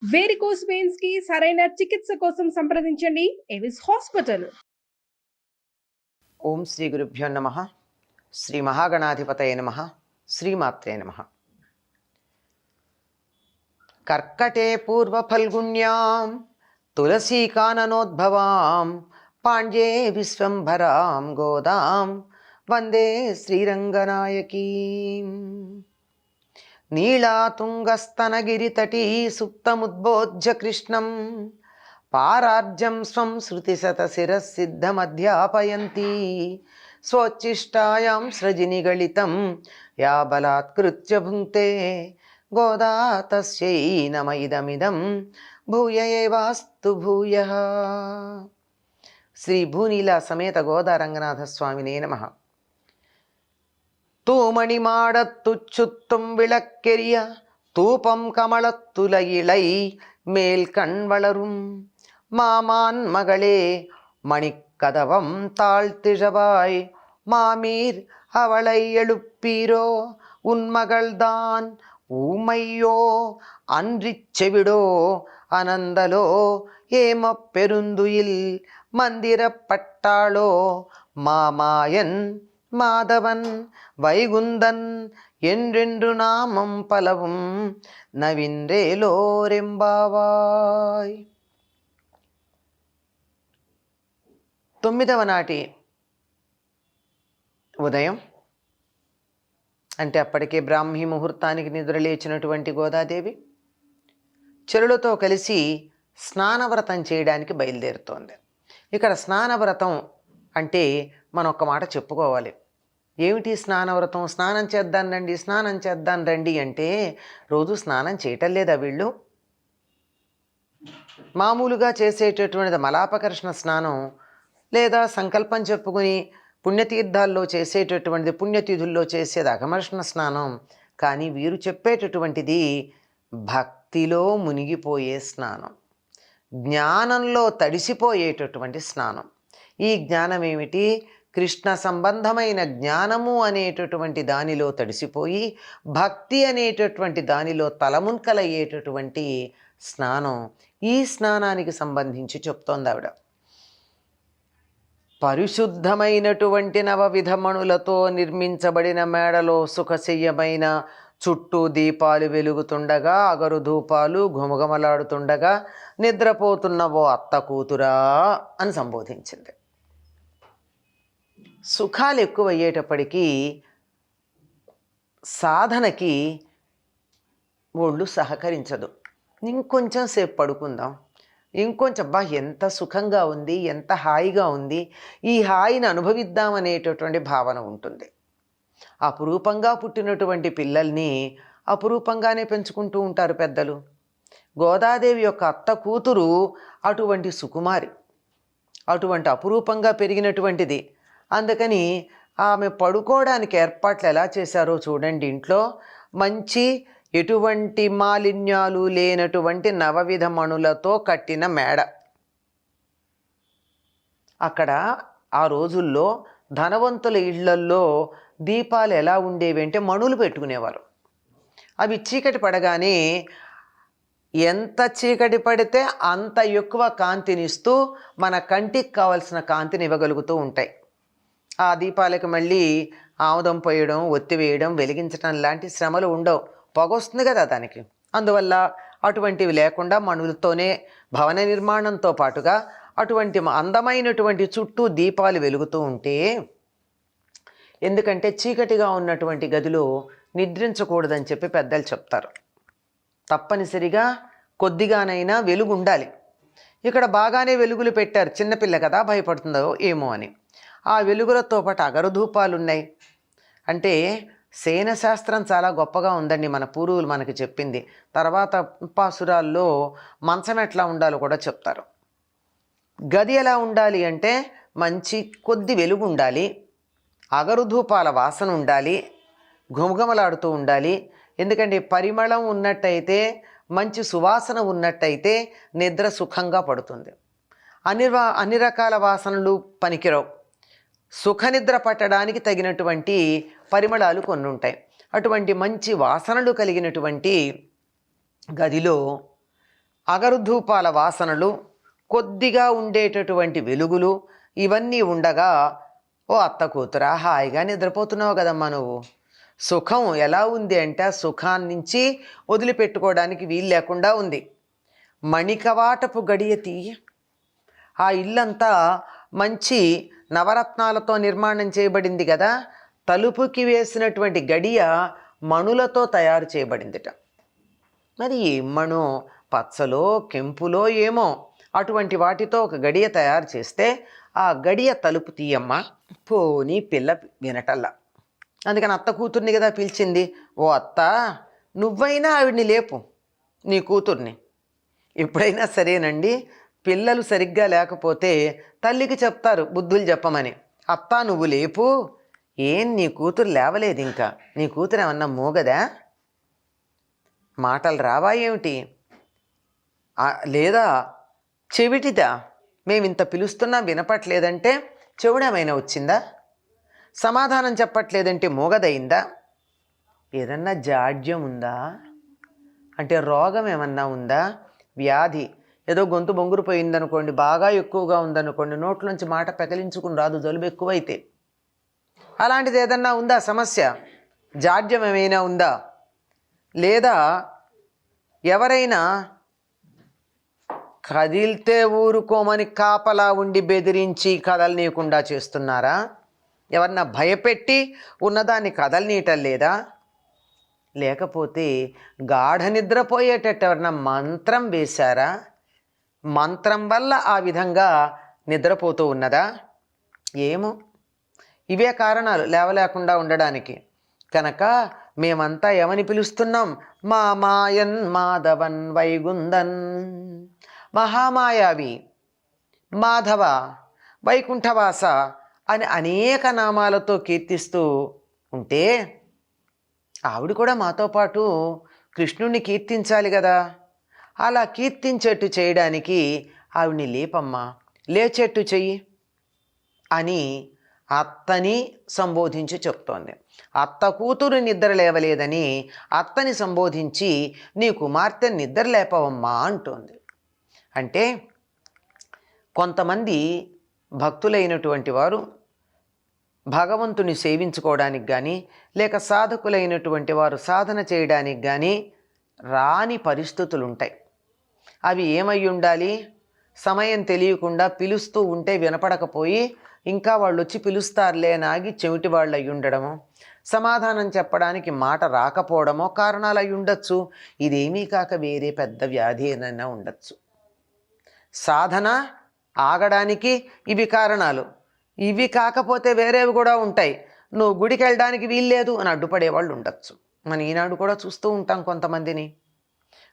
Varicose veins కి సరైన చికిత్స కోసం సంప్రదించండి ఎవిస్ హాస్పిటల్. ఓం శ్రీ గురుభ్యో నమ. శ్రీ మహాగణాధిపతయ నమ. శ్రీమాత్రే నమ. కర్కటే పూర్వఫల్గుణ్యాం తులసీకాననోద్భవాం పాండ్యే విశ్వంభరాం గోదాం వందే శ్రీరంగనాయకీం. నీళాతుంగస్తనగిరితటీ సుప్తముద్బోధ్య కృష్ణం పారార్జం స్వం శృతిశతశిరసిద్ధమధ్యాపయంతి స్వోచ్ఛిష్టాయాం సృజినిగళితం యా బలాత్కృత్య భుంక్తే గోదా తస్యై నమ ఇదమిదం భూయ ఏవాస్తు భూయః. శ్రీ భూనీల సమేత గోదా రంగనాథ స్వామినే నమః. தூமணிமாடத்துச்சுத்தும் விளக்கெரிய தூபம் கமலத்துல இளை மேல் கண் வளரும் மாமான் மகளே மணிக்கதவம் தாழ்த்திழவாய் மாமீர் அவளை எழுப்பீரோ உன்மகள்தான் ஊமையோ அன்றிச் செவிடோ அனந்தலோ ஏமப் பெருந்துயில் மந்திரப்பட்டாளோ மாமாயன் மாதவன் வைகுந்தன் என்றென்று நாமம் பலவும் నవింద్రేలోరెంబావాయ్. 9వ నాటి ఉదయం అంటే అప్పటికే బ్రాహ్మీ ముహూర్తానికి నిద్రలేచినటువంటి గోదాదేవి చెరులతో కలిసి స్నానవ్రతం చేయడానికి బయలుదేరుతోంది. ఇక్కడ స్నానవ్రతం అంటే మనం ఒక్క మాట చెప్పుకోవాలి. ఏమిటి స్నానవ్రతం? స్నానం చేద్దాం రండి అంటే రోజు స్నానం చేయటం లేదా వీళ్ళు? మామూలుగా చేసేటటువంటిది మలాపకర్షణ స్నానం లేదా సంకల్పం చెప్పుకుని పుణ్యతీర్థాల్లో చేసేటటువంటిది, పుణ్యతిథుల్లో చేసేది అఘమర్షణ స్నానం. కానీ వీరు చెప్పేటటువంటిది భక్తిలో మునిగిపోయే స్నానం, జ్ఞానంలో తడిసిపోయేటటువంటి స్నానం. ఈ జ్ఞానం ఏమిటి? కృష్ణ సంబంధమైన జ్ఞానము అనేటటువంటి దానిలో తడిసిపోయి భక్తి అనేటటువంటి దానిలో తలమున్కలయ్యేటటువంటి స్నానం. ఈ స్నానానికి సంబంధించి చెప్తోంది ఆవిడ. పరిశుద్ధమైనటువంటి నవవిధమణులతో నిర్మించబడిన మేడలో సుఖశయ్యమైన చుట్టూ దీపాలు వెలుగుతుండగా, అగరు ధూపాలు ఘుమఘమలాడుతుండగా నిద్రపోతున్న ఓ అత్త కూతురా అని సంబోధించింది. సుఖాలు ఎక్కువయ్యేటప్పటికీ సాధనకి ఒళ్ళు సహకరించదు. ఇంకొంచెం సేపు పడుకుందాం, ఇంకొంచెం ఎంత సుఖంగా ఉంది, ఎంత హాయిగా ఉంది, ఈ హాయిని అనుభవిద్దామనేటటువంటి భావన ఉంటుంది. అపురూపంగా పుట్టినటువంటి పిల్లల్ని అపురూపంగానే పెంచుకుంటూ ఉంటారు పెద్దలు. గోదాదేవి యొక్క అత్త కూతురు అటువంటి సుకుమారి, అటువంటి అపురూపంగా పెరిగినటువంటిది. అందుకని ఆమె పడుకోవడానికి ఏర్పాట్లు ఎలా చేశారో చూడండి. ఇంట్లో మంచి ఎటువంటి మాలిన్యాలు లేనటువంటి నవవిధ మణులతో కట్టిన మేడ. అక్కడ ఆ రోజుల్లో ధనవంతుల ఇళ్లల్లో దీపాలు ఎలా ఉండేవి అంటే మణులు పెట్టుకునేవారు. అవి చీకటి పడగానే ఎంత చీకటి పడితే అంత ఎక్కువ కాంతినిస్తూ మన కంటికి కావలసిన కాంతిని ఇవ్వగలుగుతూ ఉంటాయి. ఆ దీపాలకు మళ్ళీ ఆముదం పోయడం, ఒత్తివేయడం, వెలిగించడం లాంటి శ్రమలు ఉండవు. పొగొస్తుంది కదా దానికి. అందువల్ల అటువంటివి లేకుండా మణులతోనే భవన నిర్మాణంతో పాటుగా అటువంటి అందమైనటువంటి చుట్టూ దీపాలు వెలుగుతూ ఉంటే, ఎందుకంటే చీకటిగా ఉన్నటువంటి గదిలో నిద్రించకూడదని చెప్పి పెద్దలు చెప్తారు. తప్పనిసరిగా కొద్దిగానైనా వెలుగు ఉండాలి. ఇక్కడ బాగానే వెలుగులు పెట్టారు. చిన్నపిల్ల కదా, భయపడుతుందో ఏమో అని. ఆ వెలుగులతో పాటు అగరుధూపాలు ఉన్నాయి. అంటే శయనశాస్త్రం చాలా గొప్పగా ఉందండి. మన పూర్వులు మనకి చెప్పింది. తర్వాత పాసురాల్లో మంచం ఎట్లా ఉండాలో కూడా చెప్తారు. గది ఎలా ఉండాలి అంటే మంచి కొద్ది వెలుగు ఉండాలి, అగరుధూపాల వాసన ఉండాలి, ఘుమఘమలాడుతూ ఉండాలి. ఎందుకంటే పరిమళం ఉన్నట్టయితే, మంచి సువాసన ఉన్నట్టయితే నిద్ర సుఖంగా పడుతుంది. అన్ని రకాల వాసనలు పనికిరావు. సుఖనిద్ర పట్టడానికి తగినటువంటి పరిమళాలు కొన్ని ఉంటాయి. అటువంటి మంచి వాసనలు కలిగినటువంటి గదిలో అగరుధూపాల వాసనలు, కొద్దిగా ఉండేటటువంటి వెలుగులు ఇవన్నీ ఉండగా, ఓ అత్త కూతురా హాయిగా నిద్రపోతున్నావు కదమ్మా నువ్వు. సుఖం ఎలా ఉంది అంటే ఆ సుఖాన్నించి వదిలిపెట్టుకోవడానికి వీలు లేకుండా ఉంది. మణికవాటపు గడియ తీయ. ఆ ఇల్లంతా మంచి నవరత్నాలతో నిర్మాణం చేయబడింది కదా. తలుపుకి వేసినటువంటి గడియ మణులతో తయారు చేయబడిందిట. మరి ఏం మణో, పచ్చలో కెంపులో ఏమో అటువంటి వాటితో ఒక గడియ తయారు చేస్తే ఆ గడియ తలుపు తీయమ్మ. పోనీ పిల్ల వినటల్లా. అందుకని అత్త కూతుర్ని కదా పిలిచింది. ఓ అత్త, నువ్వైనా ఆవిడ్ని లేపు, నీ కూతుర్ని. ఎప్పుడైనా సరేనండి, పిల్లలు సరిగ్గా లేకపోతే తల్లికి చెప్తారు బుద్ధులు చెప్పమని. అత్త నువ్వు లేపు. ఏం నీ కూతురు లేవలేదు ఇంకా? నీ కూతురు ఏమన్నా మూగదా? మాటలు రావా ఏమిటి? లేదా చెవిటిదా? మేమింత పిలుస్తున్నా వినపట్లేదంటే చెవుడేమైనా వచ్చిందా? సమాధానం చెప్పట్లేదంటే మూగదయిందా? ఏదన్నా జాడ్యం ఉందా? అంటే రోగం ఏమన్నా ఉందా? వ్యాధి ఏదో గొంతు బొంగురు పోయిందనుకోండి, బాగా ఎక్కువగా ఉందనుకోండి, నోట్లోంచి మాట పెకలించుకుని రాదు జలుబు ఎక్కువైతే. అలాంటిది ఏదన్నా ఉందా సమస్య? జాడ్యం ఏమైనా ఉందా? లేదా ఎవరైనా కదిలితే ఊరుకోమని కాపలా ఉండి బెదిరించి కదలనీయకుండా చేస్తున్నారా? ఎవరన్నా భయపెట్టి ఉన్నదాన్ని కదలనీయటం లేదా? లేకపోతే గాఢ నిద్రపోయేటట్టు ఎవరన్నా మంత్రం వేశారా? మంత్రం వల్ల ఆ విధంగా నిద్రపోతూ ఉన్నదా? ఏమో, ఇవే కారణాలు లేవలేకుండా ఉండడానికి. కనుక మేమంతా ఏమని పిలుస్తున్నాం? మా మాయన్ మాధవన్ వైగుందన్. మహామాయావి, మాధవ, వైకుంఠవాస అని అనేక నామాలతో కీర్తిస్తూ ఉంటే ఆవిడ కూడా మాతో పాటు కృష్ణుణ్ణి కీర్తించాలి కదా. అలా కీర్తించేట్టు చేయడానికి ఆవిడ్ని లేపమ్మా, లేచేట్టు చెయ్యి అని అత్తని సంబోధించి చెప్తోంది. అత్త కూతురు నిద్ర లేవలేదని అత్తని సంబోధించి నీ కుమార్తె నిద్ర లేపవమ్మా అంటోంది. అంటే కొంతమంది భక్తులైనటువంటి వారు భగవంతుని సేవించుకోవడానికి కానీ, లేక సాధకులైనటువంటి వారు సాధన చేయడానికి కానీ రాని పరిస్థితులు ఉంటాయి. అవి ఏమై ఉండాలి? సమయం తెలియకుండా పిలుస్తూ ఉంటే వినపడకపోయి ఇంకా వాళ్ళు వచ్చి పిలుస్తారులే నాగి చెవిటి వాళ్ళు అయి ఉండడమో, సమాధానం చెప్పడానికి మాట రాకపోవడమో కారణాలు అయి ఉండొచ్చు. ఇదేమీ కాక వేరే పెద్ద వ్యాధి ఏదైనా ఉండొచ్చు. సాధన ఆగడానికి ఇవి కారణాలు. ఇవి కాకపోతే వేరేవి కూడా ఉంటాయి. నువ్వు గుడికి వెళ్ళడానికి వీల్లేదు అని అడ్డుపడేవాళ్ళు ఉండొచ్చు. మనం ఈనాడు కూడా చూస్తూ ఉంటాం కొంతమందిని.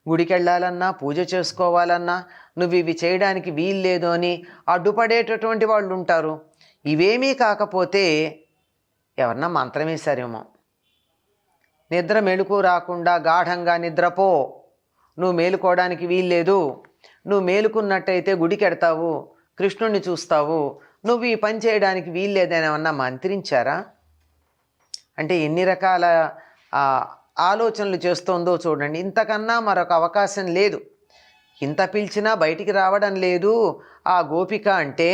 గుడికి వెళ్ళాలన్నా, పూజ చేసుకోవాలన్నా నువ్వు ఇవి చేయడానికి వీల్లేదు అని అడ్డుపడేటటువంటి వాళ్ళు ఉంటారు. ఇవేమీ కాకపోతే ఎవరన్నా మంత్రం వేశారేమో. నిద్ర మెళుకు రాకుండా గాఢంగా నిద్రపో, నువ్వు మేలుకోవడానికి వీల్లేదు, నువ్వు మేలుకున్నట్టయితే గుడికి వెడతావు, కృష్ణుణ్ణి చూస్తావు, నువ్వు ఈ పని చేయడానికి వీల్లేదని ఏమన్నా మంత్రించారా? అంటే ఎన్ని రకాల ఆలోచనలు చేస్తోందో చూడండి. ఇంతకన్నా మరొక అవకాశం లేదు. ఇంత పిలిచినా బయటికి రావడం లేదు ఆ గోపిక అంటే,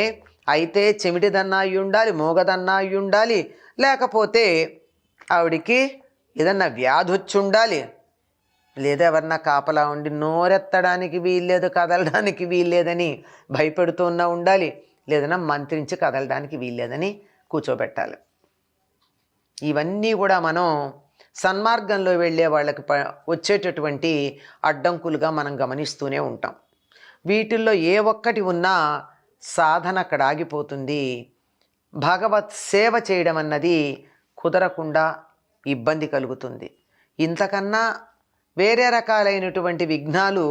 అయితే చెమిటిదన్నా అయి ఉండాలి, మోగదన్నా అయి ఉండాలి, లేకపోతే ఆవిడికి ఏదన్నా వ్యాధి వచ్చి ఉండాలి, లేదా ఎవరన్నా కాపలా ఉండి నోరెత్తడానికి వీల్లేదు, కదలడానికి వీల్లేదని భయపెడుతున్నా ఉండాలి, లేదన్నా మంత్రించి కదలడానికి వీల్లేదని కూర్చోబెట్టాలి. ఇవన్నీ కూడా మనం సన్మార్గంలో వెళ్ళే వాళ్ళకి వచ్చేటటువంటి అడ్డంకులుగా మనం గమనిస్తూనే ఉంటాం. వీటిల్లో ఏ ఒక్కటి ఉన్నా సాధన అక్కడ ఆగిపోతుంది. భగవత్ సేవ చేయడం అన్నది కుదరకుండా ఇబ్బంది కలుగుతుంది. ఇంతకన్నా వేరే రకాలైనటువంటి విఘ్నాలు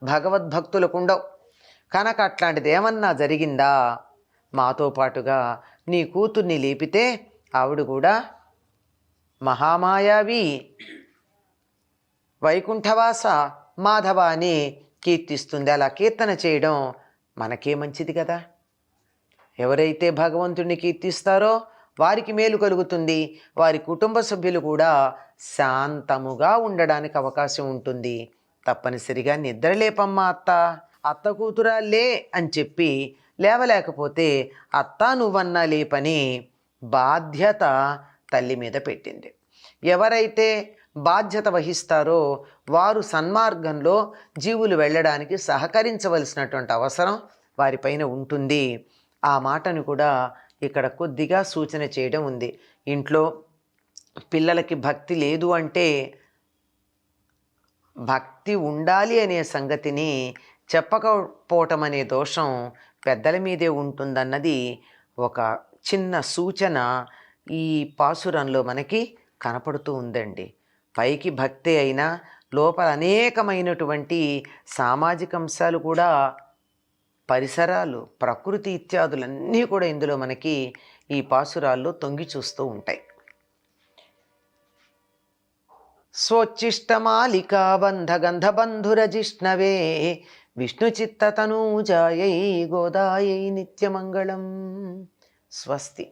భగవద్భక్తులకు ఉండవు. కనుక అట్లాంటిది ఏమన్నా జరిగిందా, మాతో పాటుగా నీ కూతుర్ని లేపితే ఆవిడ కూడా మహామాయావి, వైకుంఠవాస, మాధవ అని కీర్తిస్తుంది. అలా కీర్తన చేయడం మనకే మంచిది కదా. ఎవరైతే భగవంతుడిని కీర్తిస్తారో వారికి మేలు కలుగుతుంది. వారి కుటుంబ సభ్యులు కూడా శాంతముగా ఉండడానికి అవకాశం ఉంటుంది. తప్పనిసరిగా నిద్రలేపమ్మా అత్త, అత్త కూతురా లే అని చెప్పి లేవలేకపోతే అత్త నువ్వన్నా లేపని బాధ్యత తల్లి మీద పెట్టింది. ఎవరైతే బాధ్యత వహిస్తారో వారు సన్మార్గంలో జీవులు వెళ్ళడానికి సహకరించవలసినటువంటి అవసరం వారిపైన ఉంటుంది. ఆ మాటను కూడా ఇక్కడ కొద్దిగా సూచన చేయడం ఉంది. ఇంట్లో పిల్లలకి భక్తి లేదు అంటే భక్తి ఉండాలి అనే సంగతిని చెప్పకపోవటం అనే దోషం పెద్దల మీదే ఉంటుందన్నది ఒక చిన్న సూచన ఈ పాసురంలో మనకి కనపడుతూ ఉందండి. పైకి భక్తి అయినా లోపల అనేకమైనటువంటి సామాజిక అంశాలు కూడా, పరిసరాలు, ప్రకృతి ఇత్యాదులన్నీ కూడా ఇందులో మనకి ఈ పాసురాల్లో తొంగి చూస్తూ ఉంటాయి. స్వోచ్చిష్టమాలికా బంధగంధబంధురజిష్ణవే విష్ణుచిత్తతనూజాయై గోదాయై నిత్యమంగళం. స్వస్తి.